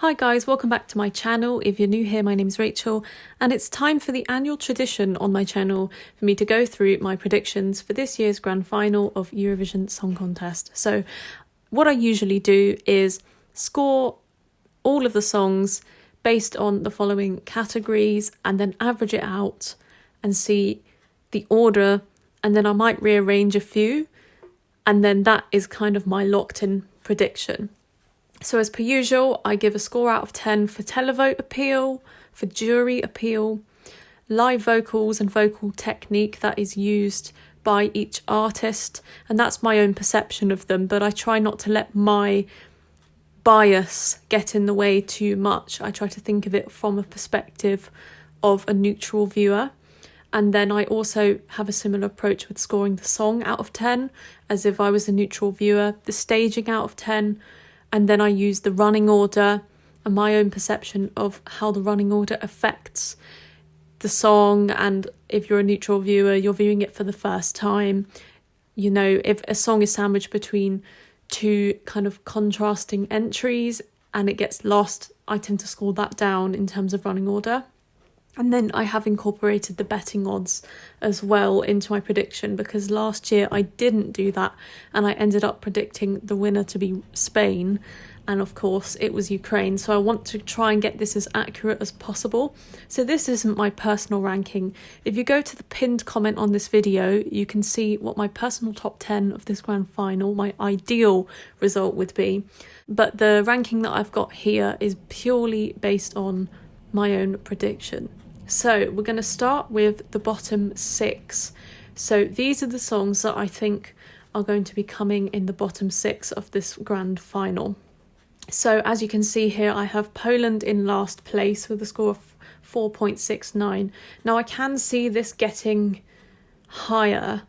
Hi guys, welcome back to my channel. If you're new here, my name is Rachel, and it's time for the annual tradition on my channel for me to go through my predictions for this year's grand final of Eurovision Song Contest. So what I usually do is score all of the songs based on the following categories and then average it out and see the order, and then I might rearrange a few, and then that is kind of my locked-in prediction. So as per usual, I give a score out of 10 for televote appeal, for jury appeal, live vocals and vocal technique that is used by each artist, and that's my own perception of them, but I try not to let my bias get in the way too much. I try to think of it from a perspective of a neutral viewer. And then I also have a similar approach with scoring the song out of 10, as if I was a neutral viewer, the staging out of 10, and then I use the running order and my own perception of how the running order affects the song. And if you're a neutral viewer, you're viewing it for the first time. You know, if a song is sandwiched between two kind of contrasting entries and it gets lost, I tend to score that down in terms of running order. And then I have incorporated the betting odds as well into my prediction, because last year I didn't do that and I ended up predicting the winner to be Spain, and of course it was Ukraine. So I want to try and get this as accurate as possible. So this isn't my personal ranking. If you go to the pinned comment on this video, you can see what my personal top 10 of this grand final, my ideal result would be. But the ranking that I've got here is purely based on my own prediction. So we're going to start with the bottom 6. So these are the songs that I think are going to be coming in the bottom 6 of this grand final. So as you can see here, I have Poland in last place with a score of 4.69. Now I can see this getting higher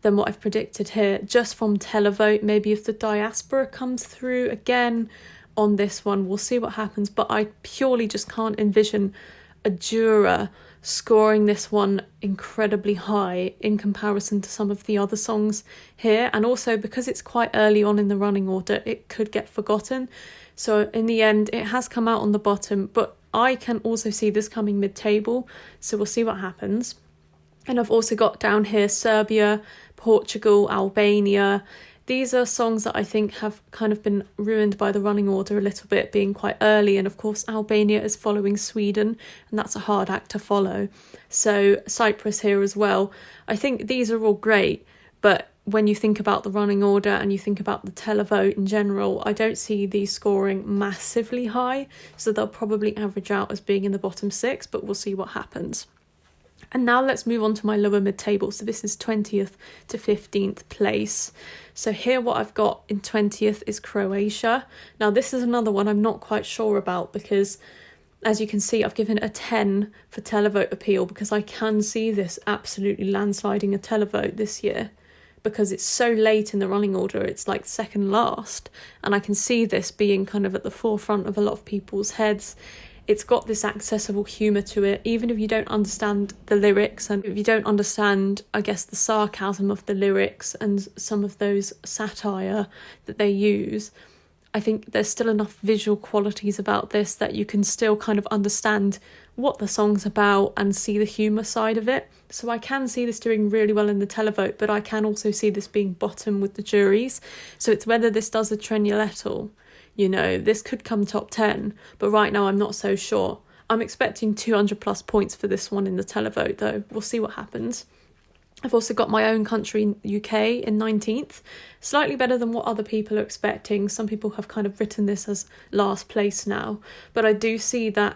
than what I've predicted here, just from televote. Maybe if the diaspora comes through again on this one, we'll see what happens. But I purely just can't envision a juror scoring this one incredibly high in comparison to some of the other songs here. And also because it's quite early on in the running order, it could get forgotten. So in the end, it has come out on the bottom, but I can also see this coming mid-table. So we'll see what happens. And I've also got down here Serbia, Portugal, Albania. These are songs that I think have kind of been ruined by the running order a little bit, being quite early. And of course, Albania is following Sweden, and that's a hard act to follow. So Cyprus here as well. I think these are all great, but when you think about the running order and you think about the televote in general, I don't see these scoring massively high. So they'll probably average out as being in the bottom 6, but we'll see what happens. And now let's move on to my lower mid-table. So this is 20th to 15th place. So here what I've got in 20th is Croatia. Now this is another one I'm not quite sure about, because as you can see, I've given a 10 for televote appeal, because I can see this absolutely landsliding a televote this year, because it's so late in the running order. It's like second last, and I can see this being kind of at the forefront of a lot of people's heads. It's got this accessible humour to it, even if you don't understand the lyrics, and if you don't understand, I guess, the sarcasm of the lyrics and some of those satire that they use. I think there's still enough visual qualities about this that you can still kind of understand what the song's about and see the humour side of it. So I can see this doing really well in the televote, but I can also see this being bottom with the juries. So it's whether this does a Trenuletto. You know, this could come top 10, but right now I'm not so sure. I'm expecting 200 plus points for this one in the televote though. We'll see what happens. I've also got my own country, UK, in 19th. Slightly better than what other people are expecting. Some people have kind of written this as last place now, but I do see that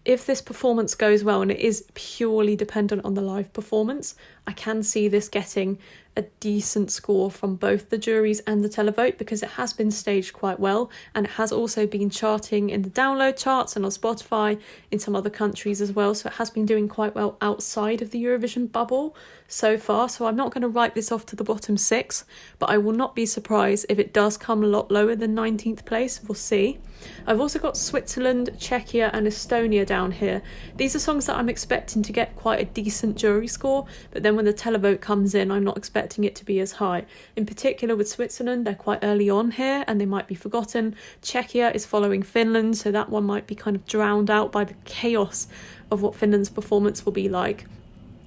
if this performance goes well, and it is purely dependent on the live performance, I can see this getting a decent score from both the juries and the televote, because it has been staged quite well, and it has also been charting in the download charts and on Spotify in some other countries as well. So it has been doing quite well outside of the Eurovision bubble so far. So I'm not going to write this off to the bottom 6, but I will not be surprised if it does come a lot lower than 19th place. We'll see. I've also got Switzerland, Czechia and Estonia down here. These are songs that I'm expecting to get quite a decent jury score, but then when the televote comes in, I'm not expecting expecting it to be as high. In particular with Switzerland, they're quite early on here and they might be forgotten. Czechia is following Finland, so that one might be kind of drowned out by the chaos of what Finland's performance will be like.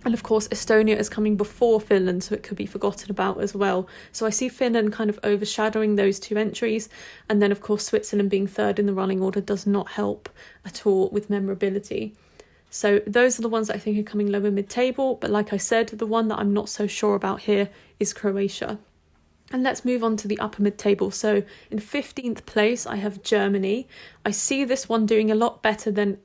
And of course, Estonia is coming before Finland, so it could be forgotten about as well. So I see Finland kind of overshadowing those two entries. And then, of course, Switzerland being third in the running order does not help at all with memorability. So those are the ones that I think are coming lower mid-table. But like I said, the one that I'm not so sure about here is Croatia. And let's move on to the upper mid-table. So in 15th place, I have Germany. I see this one doing a lot better than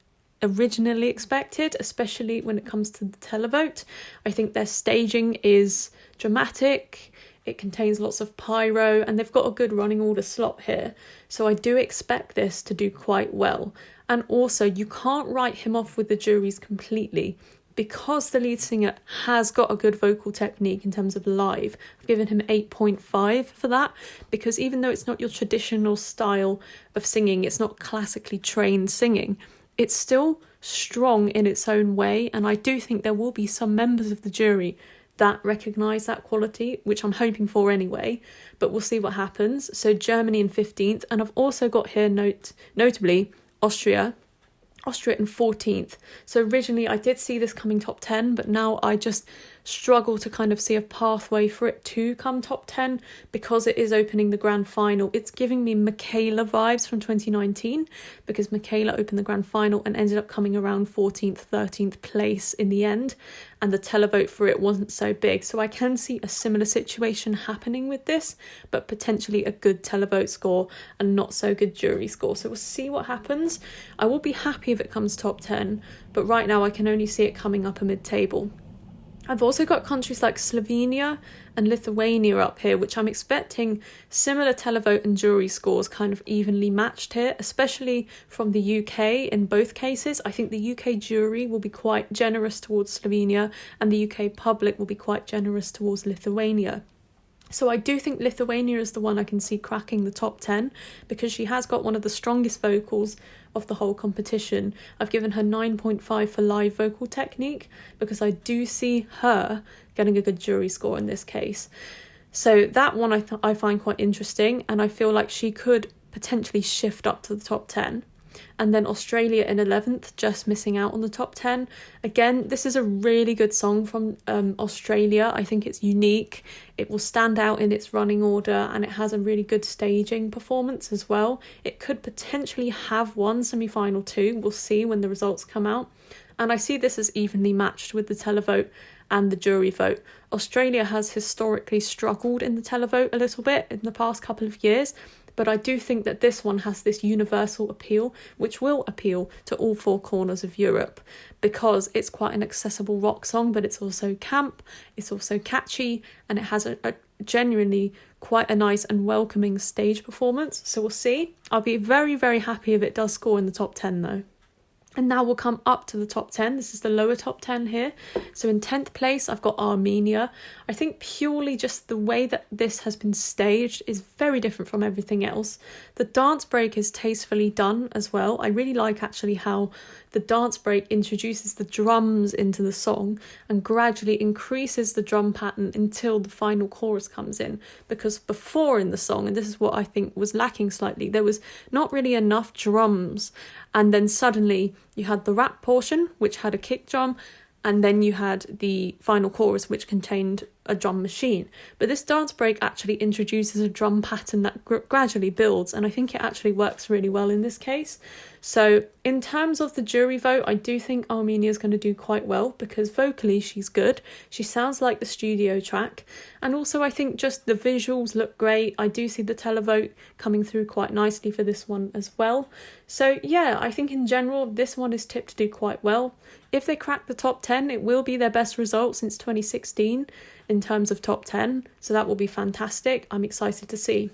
originally expected, especially when it comes to the televote. I think their staging is dramatic, it contains lots of pyro, and they've got a good running order slot here. So I do expect this to do quite well. And also, you can't write him off with the juries completely, because the lead singer has got a good vocal technique in terms of live. I've given him 8.5 for that, because even though it's not your traditional style of singing, it's not classically trained singing, it's still strong in its own way, and I do think there will be some members of the jury that recognise that quality, which I'm hoping for anyway, but we'll see what happens. So Germany in 15th, and I've also got here notably Austria in 14th. So originally I did see this coming top 10, but now I just struggle to kind of see a pathway for it to come top 10 because it is opening the grand final. It's giving me Michaela vibes from 2019, because Michaela opened the grand final and ended up coming around 14th, 13th place in the end, and the televote for it wasn't so big. So I can see a similar situation happening with this, but potentially a good televote score and not so good jury score. So we'll see what happens. I will be happy if it comes top 10, but right now I can only see it coming up a mid-table. I've also got countries like Slovenia and Lithuania up here, which I'm expecting similar televote and jury scores kind of evenly matched here, especially from the UK in both cases. I think the UK jury will be quite generous towards Slovenia and the UK public will be quite generous towards Lithuania. So I do think Lithuania is the one I can see cracking the top 10, because she has got one of the strongest vocals of the whole competition. I've given her 9.5 for live vocal technique, because I do see her getting a good jury score in this case. So that one I find quite interesting, and I feel like she could potentially shift up to the top 10. And then Australia in 11th, just missing out on the top 10. Again, this is a really good song from Australia. I think it's unique. It will stand out in its running order, and it has a really good staging performance as well. It could potentially have won semi-final 2. We'll see when the results come out. And I see this as evenly matched with the televote and the jury vote. Australia has historically struggled in the televote a little bit in the past couple of years, but I do think that this one has this universal appeal, which will appeal to all four corners of Europe, because it's quite an accessible rock song, but it's also camp, it's also catchy, and it has a genuinely quite a nice and welcoming stage performance. So we'll see. I'll be very, very happy if it does score in the top 10 though. And now we'll come up to the top 10. This is the lower top 10 here. So in 10th place, I've got Armenia. I think purely just the way that this has been staged is very different from everything else. The dance break is tastefully done as well. I really like actually how the dance break introduces the drums into the song and gradually increases the drum pattern until the final chorus comes in. Because before in the song, and this is what I think was lacking slightly, there was not really enough drums. And then suddenly you had the rap portion, which had a kick drum, and then you had the final chorus, which contained a drum machine. But this dance break actually introduces a drum pattern that gradually builds, and I think it actually works really well in this case. So in terms of the jury vote, I do think Armenia is going to do quite well, because vocally she's good. She sounds like the studio track, and also I think just the visuals look great. I do see the televote coming through quite nicely for this one as well. So yeah, I think in general this one is tipped to do quite well. If they crack the top 10, it will be their best result since 2016 in terms of top 10, so that will be fantastic. I'm excited to see.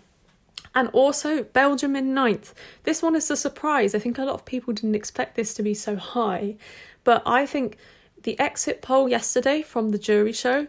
And also Belgium in 9th. This one is a surprise. I think a lot of people didn't expect this to be so high, but I think the exit poll yesterday from the jury show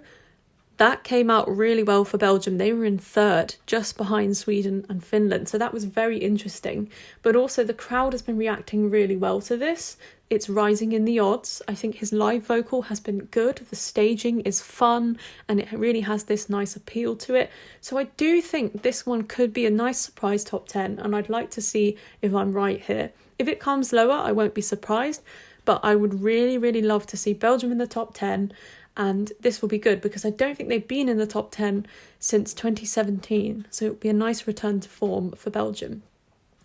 That came out really well for Belgium. They were in third, just behind Sweden and Finland. So that was very interesting. But also the crowd has been reacting really well to this. It's rising in the odds. I think his live vocal has been good. The staging is fun and it really has this nice appeal to it. So I do think this one could be a nice surprise top 10, and I'd like to see if I'm right here. If it comes lower, I won't be surprised, but I would really, really love to see Belgium in the top 10. And this will be good because I don't think they've been in the top 10 since 2017. So it'll be a nice return to form for Belgium.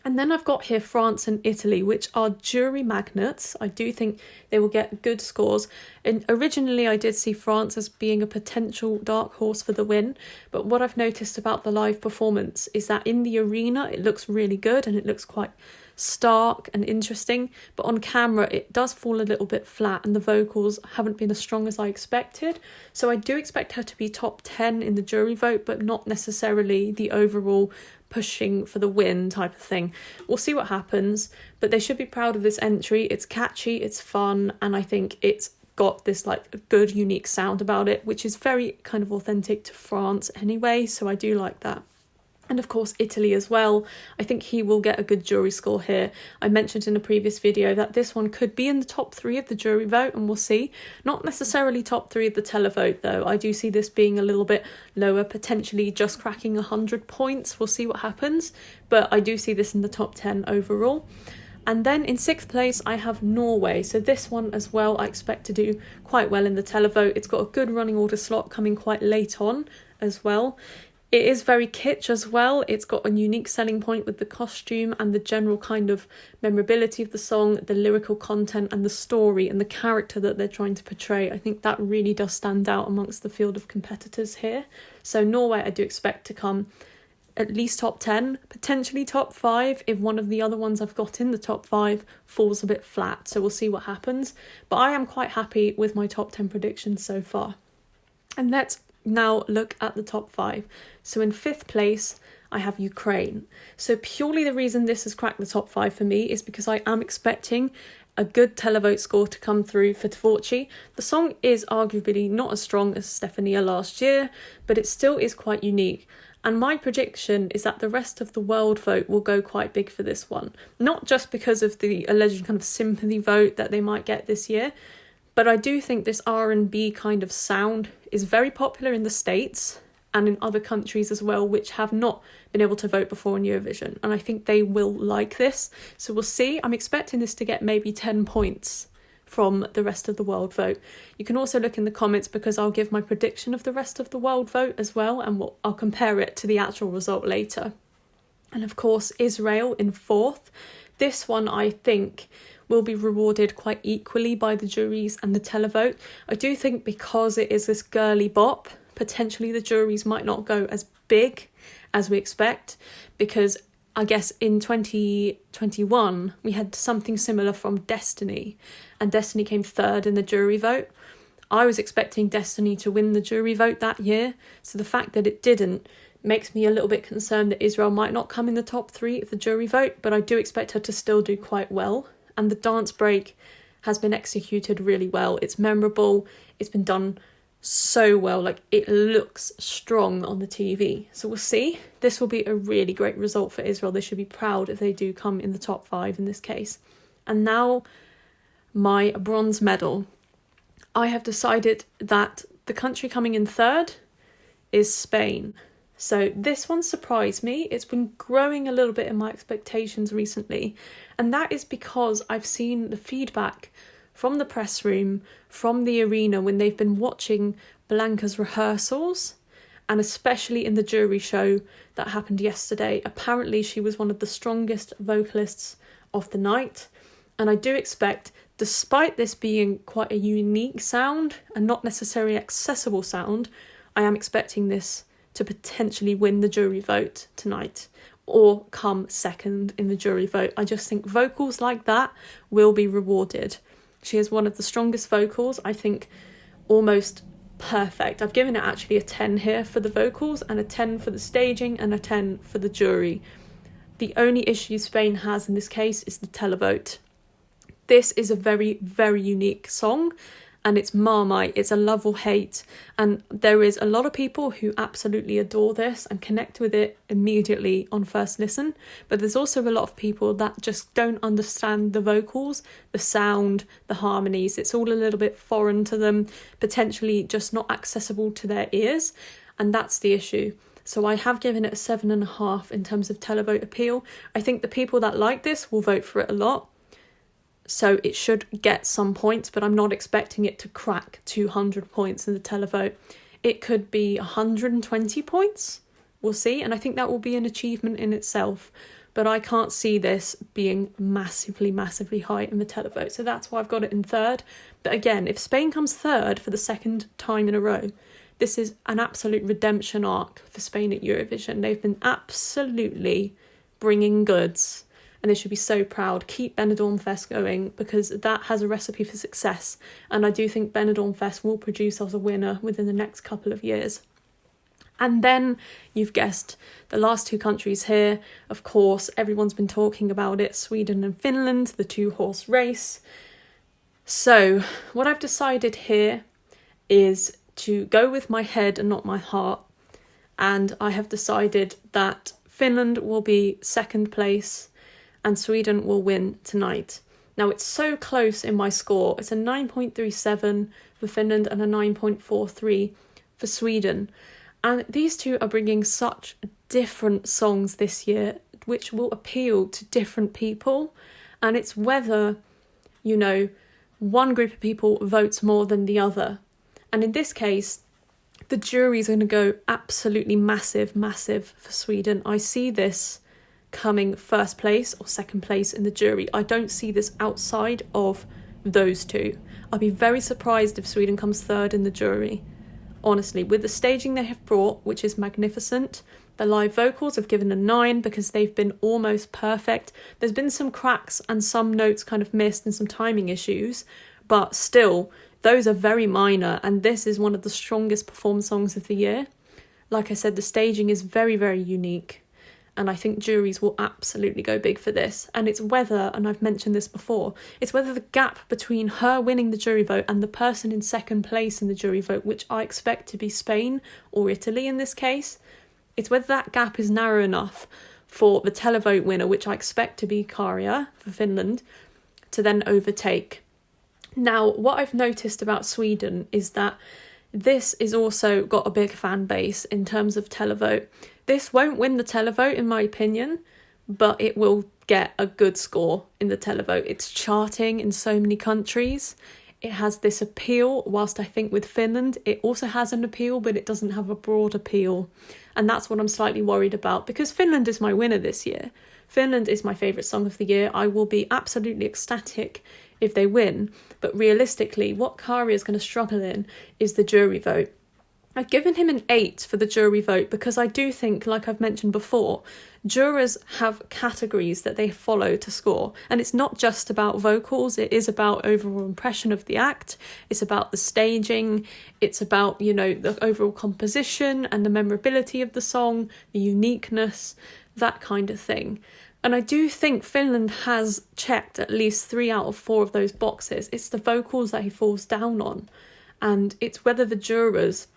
And then I've got here France and Italy, which are jury magnets. I do think they will get good scores. And originally I did see France as being a potential dark horse for the win. But what I've noticed about the live performance is that in the arena, it looks really good and it looks quite stark and interesting, but on camera it does fall a little bit flat and the vocals haven't been as strong as I expected. So I do expect her to be top 10 in the jury vote, but not necessarily the overall pushing for the win type of thing. We'll see what happens, but they should be proud of this entry. It's catchy, it's fun, and I think it's got this like a good unique sound about it, which is very kind of authentic to France anyway, so I do like that. And of course Italy as well. I think he will get a good jury score here. I mentioned in a previous video that this one could be in the top 3 of the jury vote, and we'll see. Not necessarily top 3 of the televote though. I do see this being a little bit lower, potentially just cracking 100 points. We'll see what happens, but I do see this in the top 10 overall. And then in 6th place, I have Norway. So this one as well, I expect to do quite well in the televote. It's got a good running order slot coming quite late on as well. It is very kitsch as well. It's got a unique selling point with the costume and the general kind of memorability of the song, the lyrical content and the story and the character that they're trying to portray. I think that really does stand out amongst the field of competitors here. So Norway I do expect to come at least top 10, potentially top 5 if one of the other ones I've got in the top 5 falls a bit flat. So we'll see what happens. But I am quite happy with my top 10 predictions so far. And let's now look at the top 5. So in 5th place, I have Ukraine. So purely the reason this has cracked the top 5 for me is because I am expecting a good televote score to come through for Tvorchi. The song is arguably not as strong as Stefania last year, but it still is quite unique. And my prediction is that the rest of the world vote will go quite big for this one. Not just because of the alleged kind of sympathy vote that they might get this year, but I do think this R&B kind of sound is very popular in the States and in other countries as well, which have not been able to vote before in Eurovision. And I think they will like this. So we'll see. I'm expecting this to get maybe 10 points from the rest of the world vote. You can also look in the comments because I'll give my prediction of the rest of the world vote as well, and I'll compare it to the actual result later. And of course, Israel in 4th. This one, I think, will be rewarded quite equally by the juries and the televote. I do think because it is this girly bop, potentially the juries might not go as big as we expect, because I guess in 2021 we had something similar from Destiny, and Destiny came 3rd in the jury vote. I was expecting Destiny to win the jury vote that year, so the fact that it didn't makes me a little bit concerned that Israel might not come in the top 3 of the jury vote, but I do expect her to still do quite well. And the dance break has been executed really well. It's memorable. It's been done so well. Like, it looks strong on the TV. So we'll see. This will be a really great result for Israel. They should be proud if they do come in the top 5 in this case. And now my bronze medal. I have decided that the country coming in 3rd is Spain. So this one surprised me. It's been growing a little bit in my expectations recently, and that is because I've seen the feedback from the press room, from the arena when they've been watching Blanca's rehearsals, and especially in the jury show that happened yesterday. Apparently she was one of the strongest vocalists of the night, and I do expect, despite this being quite a unique sound and not necessarily accessible sound, I am expecting this to potentially win the jury vote tonight or come 2nd in the jury vote. I just think vocals like that will be rewarded. She has one of the strongest vocals, I think almost perfect. I've given it actually a 10 here for the vocals and a 10 for the staging and a 10 for the jury. The only issue Spain has in this case is the televote. This is a very, very unique song, and it's Marmite. It's a love or hate, and there is a lot of people who absolutely adore this and connect with it immediately on first listen, but there's also a lot of people that just don't understand the vocals, the sound, the harmonies. It's all a little bit foreign to them, potentially just not accessible to their ears, and that's the issue. So I have given it a 7.5 in terms of televote appeal. I think the people that like this will vote for it a lot, so it should get some points, but I'm not expecting it to crack 200 points in the televote. It could be 120 points, we'll see, and I think that will be an achievement in itself, but I can't see this being massively high in the televote, so that's why I've got it in third. But again, if Spain comes third for the second time in a row, this is an absolute redemption arc for Spain at Eurovision. They've been absolutely bringing goods, and they should be so proud. Keep Benidorm Fest going, because that has a recipe for success, and I do think Benidorm Fest will produce us a winner within the next couple of years. And then you've guessed the last two countries here. Of course, everyone's been talking about it, Sweden and Finland, the 2-horse race. So what I've decided here is to go with my head and not my heart, and I have decided that Finland will be second place and Sweden will win tonight. Now, it's so close in my score. It's a 9.37 for Finland and a 9.43 for Sweden, and these two are bringing such different songs this year which will appeal to different people, and it's whether, you know, one group of people votes more than the other. And in this case, the jury's going to go absolutely massive for Sweden. I see this coming first place or second place in the jury. I don't see this outside of those two. I'll be very surprised if Sweden comes third in the jury. Honestly, with the staging they have brought, which is magnificent, the live vocals have given a 9 because they've been almost perfect. There's been some cracks and some notes kind of missed and some timing issues, but still, those are very minor, and this is one of the strongest performed songs of the year. Like I said, the staging is very unique, and I think juries will absolutely go big for this. And it's whether, and I've mentioned this before, it's whether the gap between her winning the jury vote and the person in second place in the jury vote, which I expect to be Spain or Italy in this case, it's whether that gap is narrow enough for the televote winner, which I expect to be Karia for Finland, to then overtake. Now, what I've noticed about Sweden is that this is also got a big fan base in terms of televote. This won't win the televote, in my opinion, but it will get a good score in the televote. It's charting in so many countries. It has this appeal, whilst I think with Finland, it also has an appeal, but it doesn't have a broad appeal. And that's what I'm slightly worried about, because Finland is my winner this year. Finland is my favourite song of the year. I will be absolutely ecstatic if they win, but realistically, what Kari is going to struggle in is the jury vote. I've given him an 8 for the jury vote because I do think, like I've mentioned before, jurors have categories that they follow to score, and it's not just about vocals, it is about overall impression of the act, it's about the staging, it's about, you know, the overall composition and the memorability of the song, the uniqueness, that kind of thing. And I do think Finland has checked at least 3 out of 4 of those boxes. It's the vocals that he falls down on. And it's whether the jurors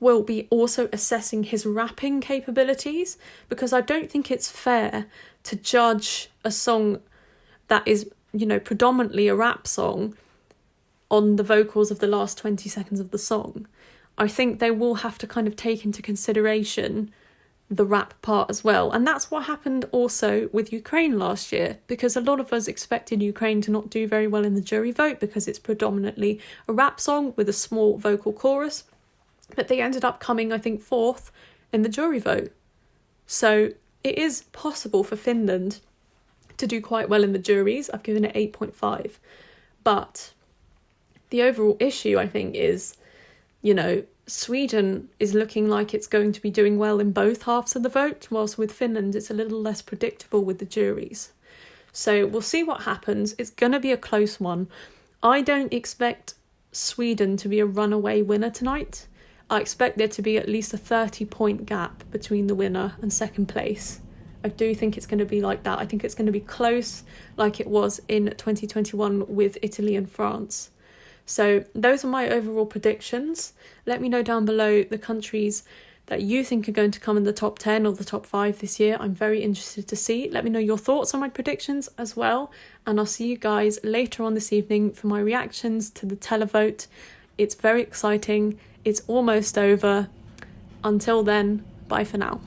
will be also assessing his rapping capabilities, because I don't think it's fair to judge a song that is, you know, predominantly a rap song on the vocals of the last 20 seconds of the song. I think they will have to kind of take into consideration the rap part as well. And that's what happened also with Ukraine last year, because a lot of us expected Ukraine to not do very well in the jury vote because it's predominantly a rap song with a small vocal chorus, but they ended up coming, I think, 4th in the jury vote. So it is possible for Finland to do quite well in the juries. I've given it 8.5. But the overall issue, I think, is, you know, Sweden is looking like it's going to be doing well in both halves of the vote, whilst with Finland it's a little less predictable with the juries. So we'll see what happens. It's going to be a close one. I don't expect Sweden to be a runaway winner tonight. I expect there to be at least a 30-point gap between the winner and second place. I do think it's going to be like that. I think it's going to be close, like it was in 2021 with Italy and France. So those are my overall predictions. Let me know down below the countries that you think are going to come in the top 10 or the top 5 this year. I'm very interested to see. Let me know your thoughts on my predictions as well. And I'll see you guys later on this evening for my reactions to the televote. It's very exciting. It's almost over. Until then, bye for now.